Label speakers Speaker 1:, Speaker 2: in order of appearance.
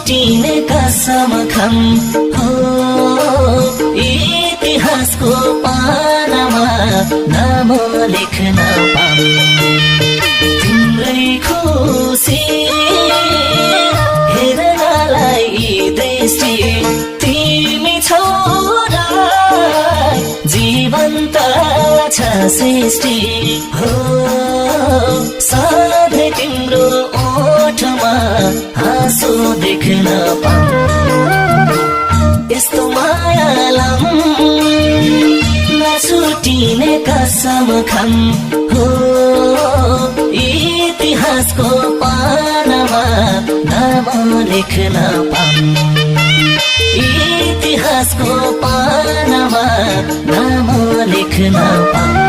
Speaker 1: नछुटिने कसम खम हो इतिहासको पानामा नाम लेख्न पाऊँ तिम्रै खुसी हेर्नलाई दृष्टि तिमी छोरा जीवन्त छ सृष्टि हो सधैँ तिम्रो ओठमा हाँसो देख्न पाऊँ यस्तो मायालम नछुटिने कसम खम हो इतिहासको पानामा नाम लेख्न पाऊँ इतिहासको पानामा नाम लेख्न पाऊँ